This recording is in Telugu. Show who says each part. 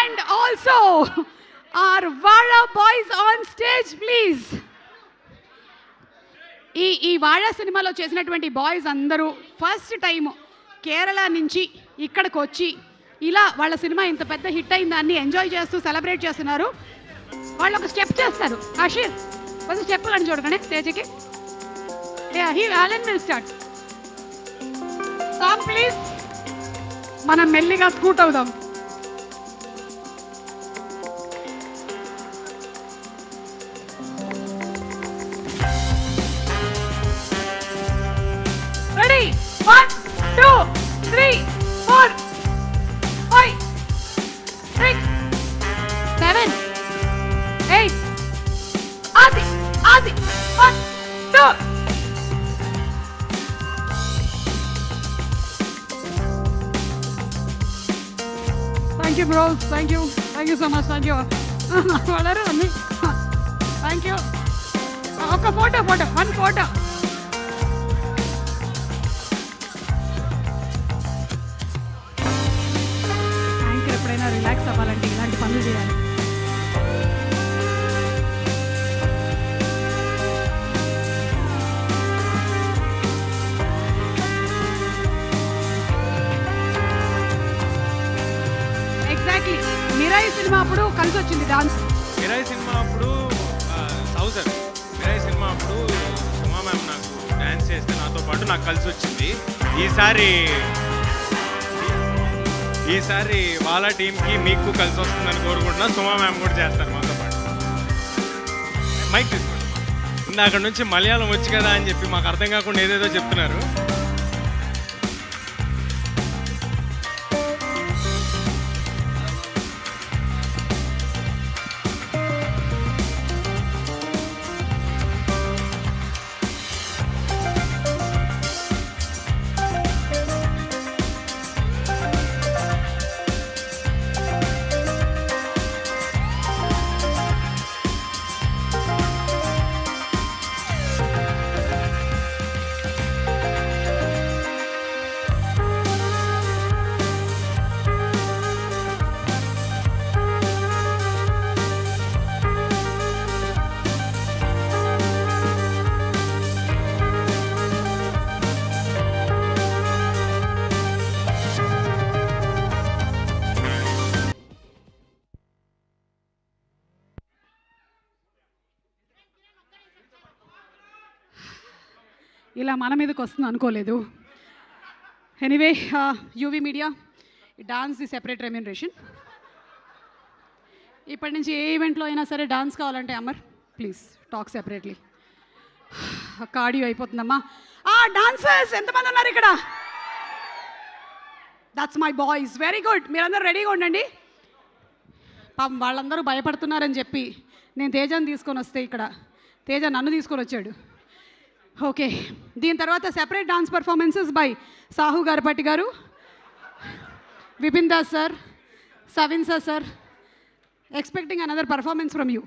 Speaker 1: And also our Vada boys on stage, please. ఈ వాడా సినిమాలో చేసినటువంటి బాయ్స్ అందరూ ఫస్ట్ టైం కేరళ నుంచి ఇక్కడికి వచ్చి ఇలా వాళ్ళ సినిమా ఇంత పెద్ద హిట్ అయిన దాన్ని ఎంజాయ్ చేస్తూ సెలబ్రేట్ చేస్తున్నారు. వాళ్ళు ఒక స్టెప్ చేస్తారు. ఆషిర్ కొంచెం స్టెప్ కానీ చూడగానే స్టేజ్కి విల్ స్టార్ట్ సాంగ్ ప్లీజ్. మనం మెల్లిగా స్కూట్ అవుదాం. రెడీ 1 2 3 4 5 6 7 8 ఆది 1 2. Thank you bro, thank you so much, thank you. Valaru anni thank you. Oka photo one photo. Anchor ఎప్పుడైనా రిలాక్స్ అవ్వాలంటే ఇలాంటి పనులు చేయాలి. ఎగ్జాక్ట్లీ మిరాయి సినిమా అప్పుడు కలిసి వచ్చింది డాన్స్.
Speaker 2: మిరాయి సినిమా అప్పుడు మిరాయి సినిమా అప్పుడు సుమా మ్యామ్ నాకు డ్యాన్స్ చేస్తే నాతో పాటు నాకు కలిసి వచ్చింది. ఈసారి వాళ్ళ టీంకి మీకు కలిసి వస్తుందని కోరుకుంటున్నా. సుమా మ్యామ్ కూడా చేస్తారు మాతో పాటు. మైక్ తీసుకోండి. అక్కడ నుంచి మలయాళం వచ్చి కదా అని చెప్పి మాకు అర్థం కాకుండా ఏదేదో చెప్తున్నారు.
Speaker 1: ఇలా మన మీదకి వస్తుంది అనుకోలేదు. Anyway UV media dance the separate remuneration. ఇప్పటి నుంచి ఏ ఈవెంట్లో అయినా సరే డాన్స్ కావాలంటే Amar please talk separately. Cardio అయిపోతుందమ్మా. డాన్సర్స్ ఎంతమంది ఉన్నారు ఇక్కడ? That's my boys. Very good. మీరందరూ రెడీగా ఉండండి. పాపం వాళ్ళందరూ భయపడుతున్నారని చెప్పి నేను తేజాన్ని తీసుకొని వస్తే ఇక్కడ తేజ నన్ను తీసుకొని వచ్చాడు. ఓకే, దీని తర్వాత separate dance performances by Sahu Garapati garu, Vipin Das sir, Savin sir. Expecting another performance from you.